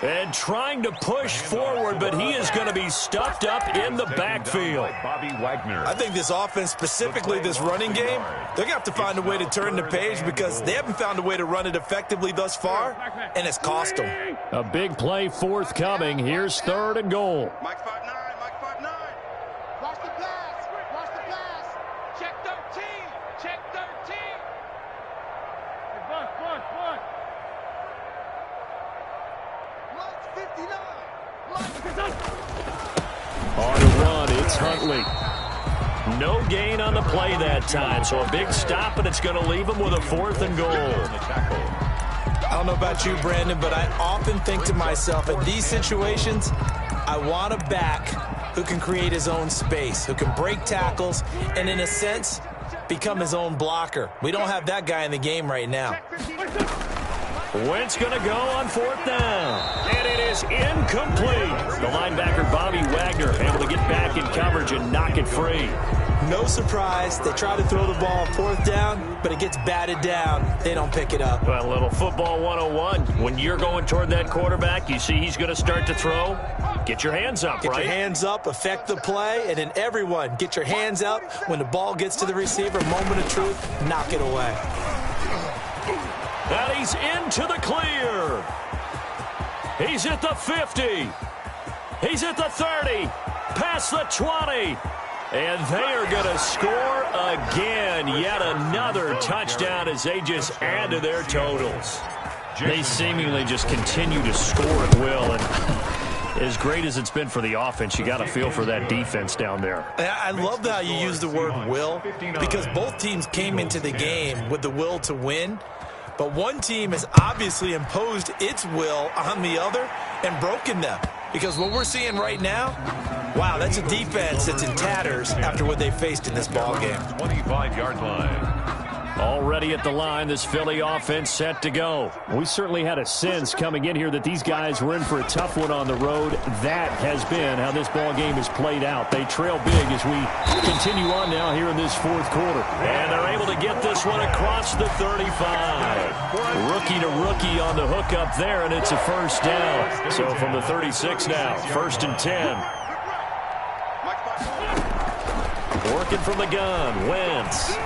And trying to push forward, but he is going to be stuffed up in the backfield. I think this offense, specifically this running game, they're going to have to find a way to turn the page because they haven't found a way to run it effectively thus far, and it's cost them. A big play forthcoming. Here's 3rd and goal. Mike 5-9, Mike 5-9. Watch the pass, watch the pass. Check 13, check 13. Hey, Buck. Mike 59. On the run, it's Huntley. No gain on the play that time, so a big stop, and it's going to leave him with a 4th and goal. I don't know about you, Brandon, but I often think to myself, in these situations, I want a back who can create his own space, who can break tackles, and in a sense, become his own blocker. We don't have that guy in the game right now. Wentz going to go on 4th down. And it is incomplete. The linebacker, Bobby Wagner, able to get back in coverage and knock it free. No surprise. They try to throw the ball on 4th down, but it gets batted down. They don't pick it up. Well, a little football 101. When you're going toward that quarterback, you see he's going to start to throw. Get your hands up, Get right? your hands up, affect the play, and then everyone get your hands out. When the ball gets to the receiver, moment of truth, knock it away. And he's into the clear. He's at the 50. He's at the 30. Past the 20. And they are going to score again. Yet another touchdown as they just add to their totals. They seemingly just continue to score at will. And as great as it's been for the offense, you got to feel for that defense down there. I love how you use the word will, because both teams came into the game with the will to win. But one team has obviously imposed its will on the other and broken them. Because what we're seeing right now, wow, that's a defense that's in tatters after what they faced in this ball game. 25-yard line. Already at the line, this Philly offense set to go. We certainly had a sense coming in here that these guys were in for a tough one on the road. That has been how this ball game has played out. They trail big as we continue on now here in this 4th quarter. And they're able to get this one across the 35. Rookie to rookie on the hook up there, and it's a first down. So from the 36 now, 1st and 10. Working from the gun, Wentz.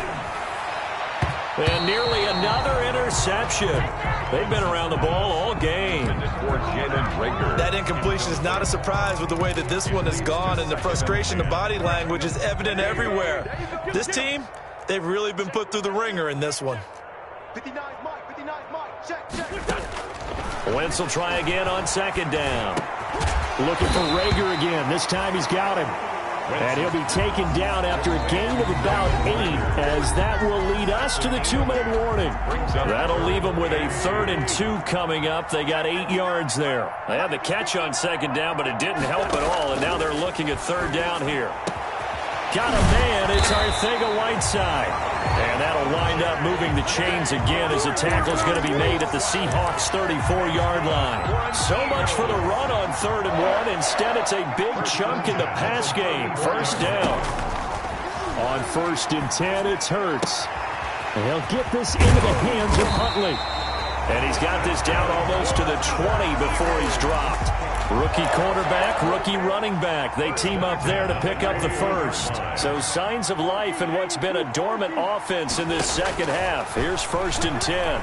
And nearly another interception. They've been around the ball all game. That incompletion is not a surprise with the way that this one has gone, and the frustration, the body language is evident everywhere. This team, they've really been put through the ringer in this one. 59 Mike, check. Wentz will try again on 2nd down. Looking for Rager again. This time he's got him. And he'll be taken down after a gain of about 8, as that will lead us to the 2-minute warning. That'll leave them with a 3rd and 2 coming up. They got 8 yards there. They had the catch on 2nd down, but it didn't help at all, and now they're looking at 3rd down here. Got a man. It's Arcega-Whiteside. And that'll wind up moving the chains again as the tackle's going to be made at the Seahawks' 34-yard line. So much for the run on 3rd and 1. Instead, it's a big chunk in the pass game. First down. On 1st and 10, it's Hurts. And he'll get this into the hands of Huntley. And he's got this down almost to the 20 before he's dropped. Rookie quarterback, rookie running back. They team up there to pick up the first. So signs of life in what's been a dormant offense in this second half. Here's 1st and 10.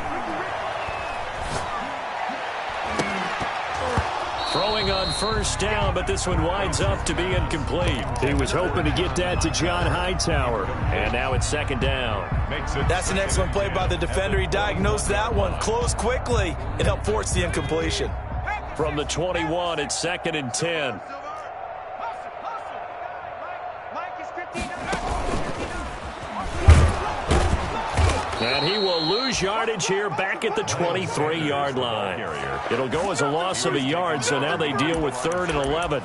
Throwing on 1st down, but this one winds up to be incomplete. He was hoping to get that to John Hightower. And now it's 2nd down. That's an excellent play by the defender. He diagnosed that one, closed quickly, and helped force the incompletion. From the 21, it's 2nd and 10. And he will lose yardage here back at the 23-yard line. It'll go as a loss of a yard, so now they deal with 3rd and 11.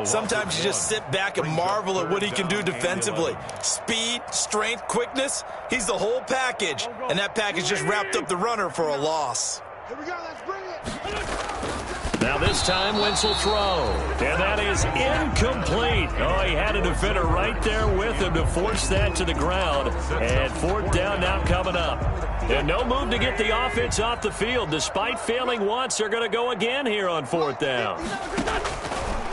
Sometimes you just sit back and marvel at what he can do defensively. Speed, strength, quickness, he's the whole package. And that package just wrapped up the runner for a loss. Here we go, let's bring it. Now this time, Wentz will throw. And that is incomplete. Oh, he had a defender right there with him to force that to the ground. And 4th down now coming up. And no move to get the offense off the field. Despite failing once, they're going to go again here on 4th down.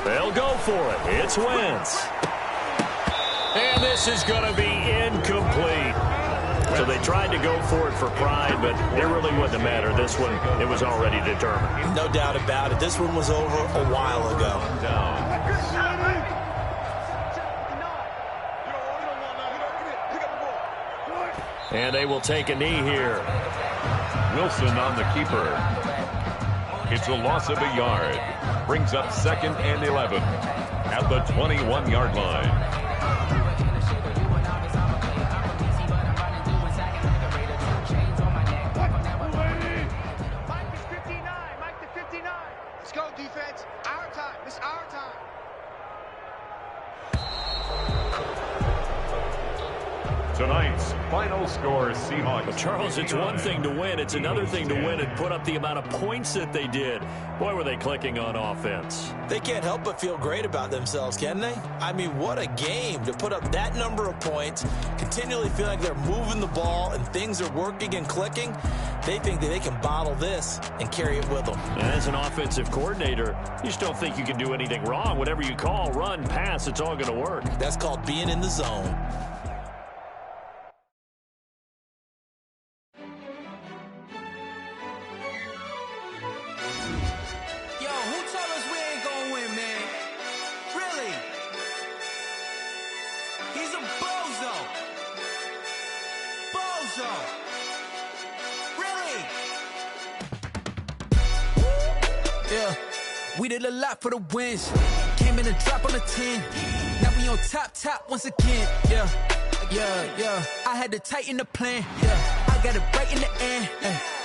They'll go for it. It's Wentz. And this is going to be incomplete. So they tried to go for it for pride, but it really wouldn't have mattered. This one, it was already determined. No doubt about it. This one was over a while ago. And they will take a knee here. Wilson on the keeper. It's a loss of a yard. Brings up 2nd and 11 at the 21-yard line. Let's go, defense. Our time. It's our time. tonight's final score, Seahawks. But Charles, it's one thing to win. It's another thing to win and put up the amount of points that they did. Boy, were they clicking on offense. They can't help but feel great about themselves, can they? I mean, what a game to put up that number of points, continually feel like they're moving the ball and things are working and clicking. They think that they can bottle this and carry it with them. As an offensive coordinator, you just don't think you can do anything wrong. Whatever you call, run, pass, it's all going to work. That's called being in the zone. We did a lot for the wins. Came in and drop on the 10. Now we on top once again. Yeah. I had to tighten the plan. Yeah. I got it right in the end.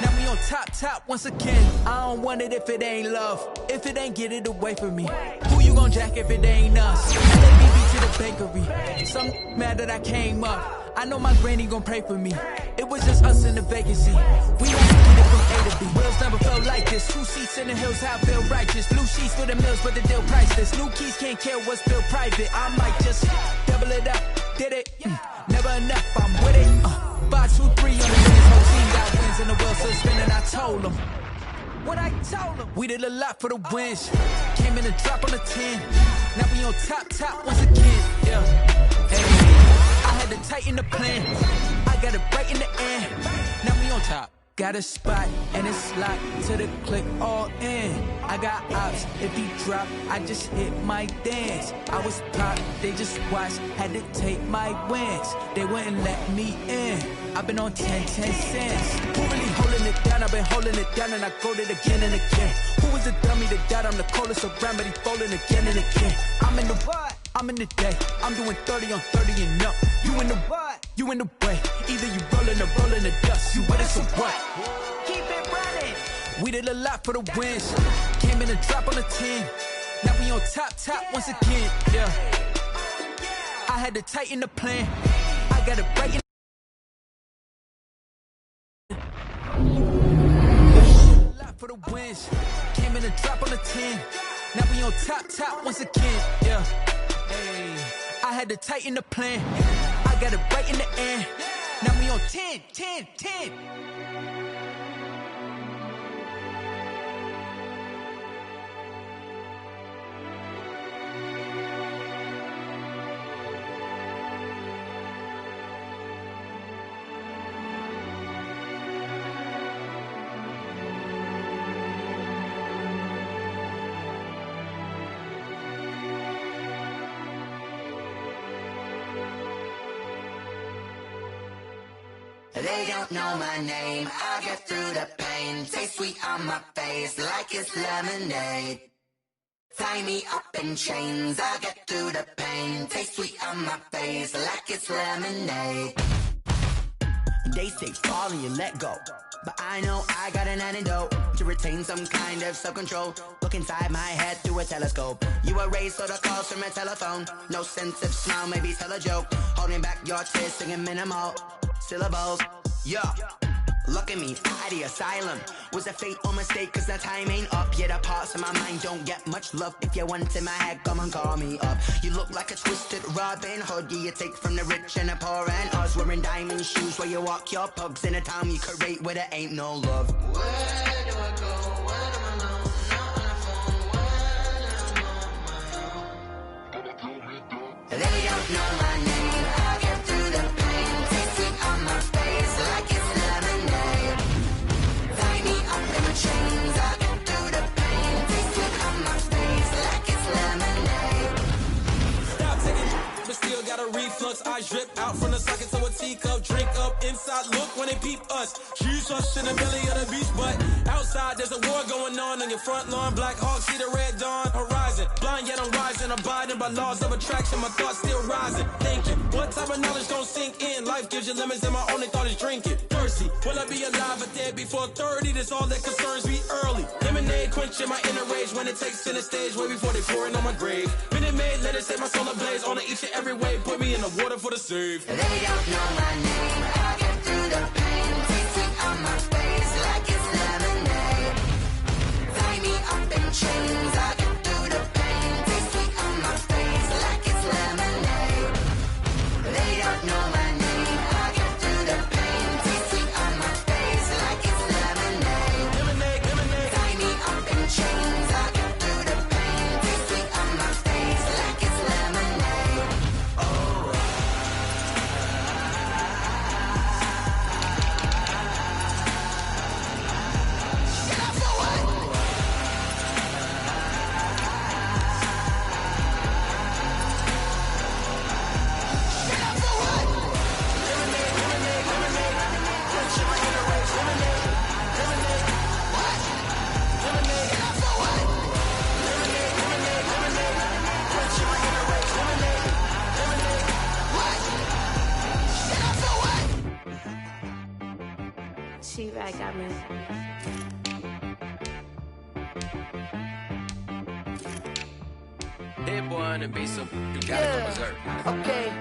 Now we on top once again. I don't want it if it ain't love. If it ain't, get it away from me. Who you gon' jack if it ain't us? LABB to the bakery. Some mad that I came up. I know my granny gon' pray for me. It was just us in the vacancy. We had to get it from A to B. Wheels never felt like this. 2 seats in the hills, how I feel righteous. Blue sheets for the mills, but the deal priceless. New keys can't care what's built private. I might just double it up. Did it? Never enough, I'm with it. 5, 2, 3 on the minutes. Whole team got wins and the wheels still spinning. I told them. What I told them. We did a lot for the wins. Came in and drop on the 10. Now we on top once again. Yeah. Hey. I had to tighten the plan. I got it right in the end. Now we on top. Got a spot and it's locked to the click all in. I got ops, if he drop, I just hit my dance. I was popped, they just watched, had to take my wins. They wouldn't let me in. I've been on 10 cents. Who really holding it down? I've been holding it down and I go it again and again. Who was the dummy that died? I'm the coldest around, but he's falling again and again. I'm in the what? I'm in the day. I'm doing 30 on 30 and up. You in the what? You in the way. Either you rolling or rolling the dust. You with us or what? Keep it running. We did a lot for the wins. Came in and drop on the 10. Now we on top once again. Yeah. I had to tighten the plan. I got it right in. A lot for the wins. Came in and drop on the 10. Now we on top once again. Yeah. Hey, I had to tighten the plan. I got it right in the end. Now we on 10. They don't know my name, I get through the pain. Taste sweet on my face like it's lemonade. Tie me up in chains, I get through the pain. Taste sweet on my face like it's lemonade. They say fall and you let go, but I know I got an antidote to retain some kind of self-control. Look inside my head through a telescope. You erase all the calls from a telephone. No sense of smile, maybe tell a joke. Holding back your tears, singing minimal syllables. Yeah, look at me, at the asylum. Was a fate or mistake, cause the time ain't up. Yet the parts of my mind don't get much love. If you want in my head, come and call me up. You look like a twisted Robin Hood. Yeah, you take from the rich and the poor and us. Wearing diamond shoes where you walk your pugs in a town you create where there ain't no love. Where do I go? Where am I alone? Not on the phone. When I'm on my own. They don't know my name. I get through the pain. Taste sweet on my face like it's lemonade. Tie me up in chains. I get through the pain. Taste sweet on my face like it's lemonade. Stop taking, but still got a reflux. I drip out from the socket to a teacup. Drink up inside. Look when they peep us. Shoes us in the belly of the beach, but outside there's a war going on your front lawn. Black Hawk see the red dawn horizon. Blind yet I'm rising. horizon, abiding by laws of attraction. My thoughts still rising, thinking. What type of knowledge don't sink in? Life gives you lemons, and my only thought is drinking. Thirsty, will I be alive or dead before 30? That's all that concerns me early. Lemonade quenching my inner rage when it takes center stage, way before they pour it on my grave. Minute Maid, let it set my soul ablaze. On each and every way, put me in the water for the save. They don't know my name, I get through the pain. Taste it on my face like it's lemonade. Tie me up in chains, I get through the pain. Taste it on my face like it's lemonade. They don't know my name, I get through the pain. Taste it on my face like it's lemonade. Lemonade, lemonade. Tie me up in chains, I get through the pain. Taste it on my face like it's lemonade. She-Rag got me. That boy on the beat, so you gotta go berserk. Okay.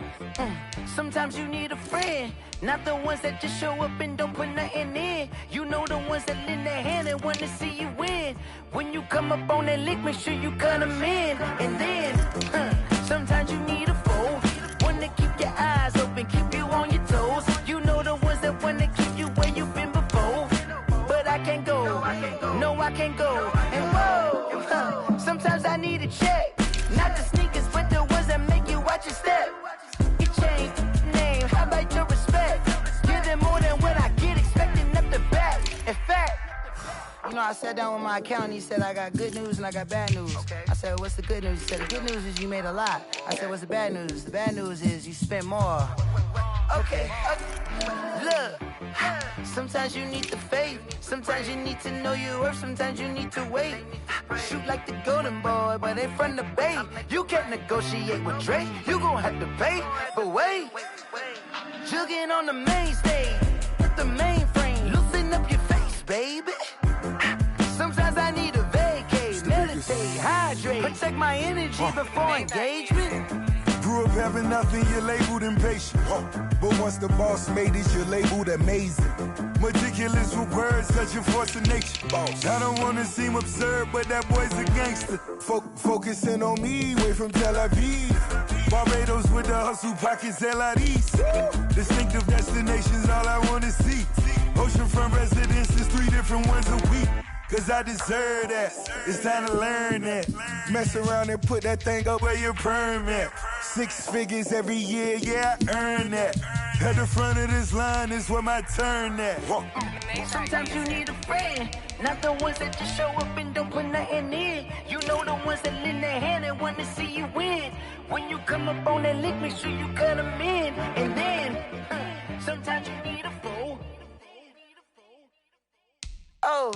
Sometimes you need a friend, not the ones that just show up and don't put nothing in. You know the ones that lend their hand and want to see you win. When you come up on that lick, make sure you cut them in. And then, sometimes you need a foe, one to keep your eyes open, keep you on your toes. You know the ones that want to keep you where you've been before. But I can't go, no I can't go. And whoa, sometimes I need a check. Not the sneakers, but the ones that make you watch your step. You change name, how about your respect? Give them more than what I get, expecting up the back. In fact, you know, I sat down with my accountant, he said, I got good news and I got bad news. I said, what's the good news? He said, the good news is you made a lot. I said, what's the bad news? The bad news is you spent more. Okay, look, sometimes you need the faith, sometimes you need to know your worth, sometimes you need to wait. Shoot like the golden boy, but in front of the bay. You can't negotiate with Drake, you gon' have to pay. But wait, jugging on the main stage, with the mainframe, loosen up your face, baby. Sometimes I need a vacate, meditate, hydrate, protect my energy before engagement. Grew up having nothing, you're labeled impatient. But once the boss made it, you're labeled amazing. Meticulous with words, such a force of nature. I don't wanna seem absurd, but that boy's a gangster. Focusing on me, way from Tel Aviv. Barbados with the hustle pockets, LIDs. Distinctive destinations, all I wanna see. Oceanfront residences, 3 different ones a week. Cause I deserve that, it's time to learn that. Mess around and put that thing up where your permit. 6 figures every year, yeah, I earn that. At the front of this line is where my turn at. Sometimes you need a friend, not the ones that just show up and don't put nothing in. You know the ones that lend their hand and want to see you win. When you come up on that lick, make sure you cut them in. And then, sometimes you need a foe. Oh.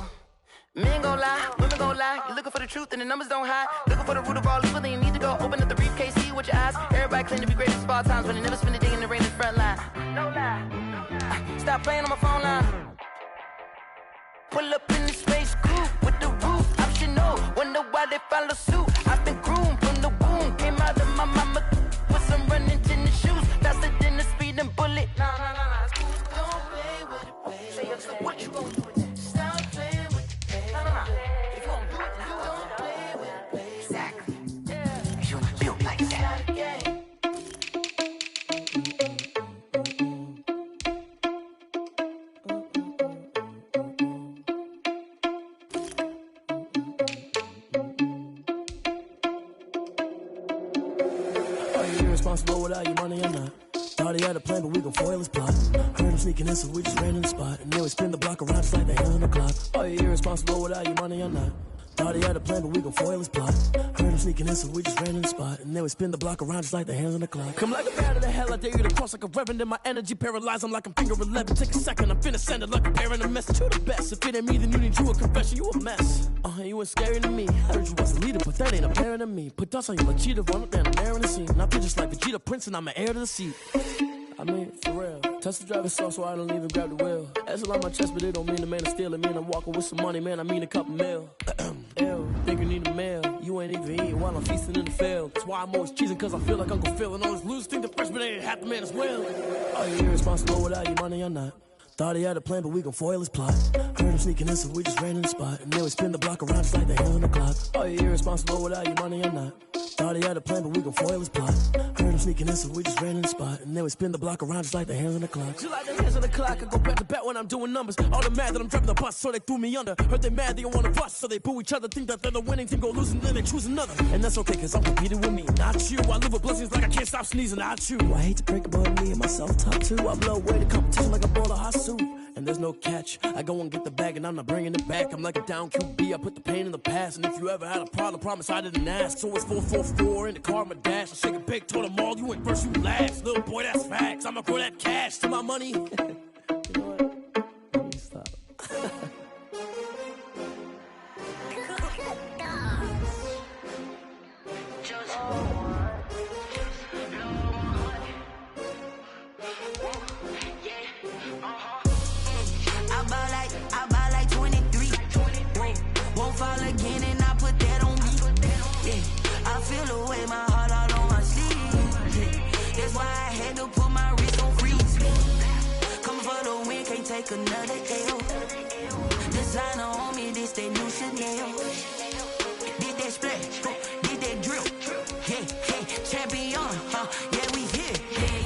Men gon' lie, women gon' lie. You're looking for the truth and the numbers don't hide. Looking for the root of all evil, then you need to go open up the briefcase, see with your eyes. Everybody claim to be greatest of all times, but they never spend a day in the rain in the front line. No lie. Stop playing on my phone line. Pull up in the space coupe with the roof optional. Wonder why they follow suit. I've been groomed from the womb, came out of my mama with some running tennis shoes, faster than the speeding bullet. No. Don't play with it, baby. Say so what you gon' do with that? Stop playing with it. If you don't do it, then don't play with it, baby. Exactly. Yeah. You built like that. Are you irresponsible without your money or not? Thought he had a plan, but we gon' foil his plot. Heard him sneaking in, so we just ran in the spot. And then we spin the block around just like the hell on the clock. Are you irresponsible without your money or not? Thought he had a plan, but we gon' foil his plot. Heard him sneaking in, so we just ran in the spot. And then we spin the block around just like the hands on the clock. Come like a bat of the hell, I dare you to cross like a reverend. And my energy paralyzed, I'm like I'm finger 11. Take a second, I'm finna send it like a parent a message. You the best, if it ain't me, then you need you a confession. You a mess, you ain't scary to me. Heard you was a leader, but that ain't apparent to me. Put dust on you like cheetah, run up there, I'm airing the scene. I feel just like Vegeta Prince, and I'm an heir to the seat. I mean, for real. Touch the driver's soft, so I don't even grab the wheel. That's a lot on my chest, but it don't mean the man is stealing. Mean I'm walking with some money, man, I mean a couple mil. Ew, think you need a meal. You ain't even eating while I'm feasting in the field. That's why I'm always cheesing, cause I feel like Uncle Phil. And all this lose think the freshman ain't half the man as well. Are you irresponsible without your money or not? Thought he had a plan, but we gon' foil his plot. Heard him sneaking in, so we just ran in the spot. And then we spin the block around just like the hands on the clock. Are you irresponsible without your money or not? Thought he had a plan, but we gon' foil his plot. Heard him sneaking in, so we just ran in the spot. And then we spin the block around just like the hands on the clock. Just like the hands on the clock, I go back to back when I'm doing numbers. All the mad that I'm driving the bus, so they threw me under. Heard they mad, they don't wanna bust, so they boo each other. Think that they're the winning team, go losing, then they choose another. And that's okay, cause I'm competing with me, not you. I live with blessings like I can't stop sneezing, not you. I hate to break it, but me and myself top two. I blow away the competition like a bowl of hot soup. And there's no catch. I go and get the bag and I'm not bringing it back. I'm like a down QB, I put the pain in the past. And if you ever had a problem, promise I didn't ask. So it's 444 in the car, my dash. I shake a big, told them all, you ain't first, you last. Little boy, that's facts. I'ma grow that cash to my money. You know what? Let me stop. I buy like 23. Won't fall again and I put that on me. Yeah, I feel the way, my heart all on my sleeve. Yeah, that's why I had to put my wrist on freeze. Coming for the win, can't take another L. Designer on me, this that new Chanel. Did that splash, did that drill. Yeah, champion, yeah, we here.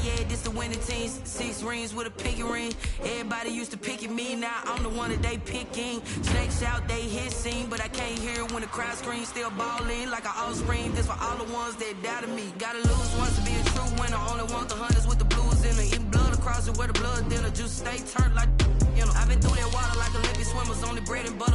Yeah, this the winning teams. 6 rings with a pinky ring. Everybody used to pick at me, now I'm the one that they picking. Snakes out, they hissing, but I can't hear when the crowd screams. Still balling like an offspring. This for all the ones that doubted me. Gotta lose once to be a true winner. Only want the hunters with the blues in it. Eating blood across it where the blood dinner. Juice stay turned like, you know. I've been through that water like Olympic swimmers. Only bread and butter.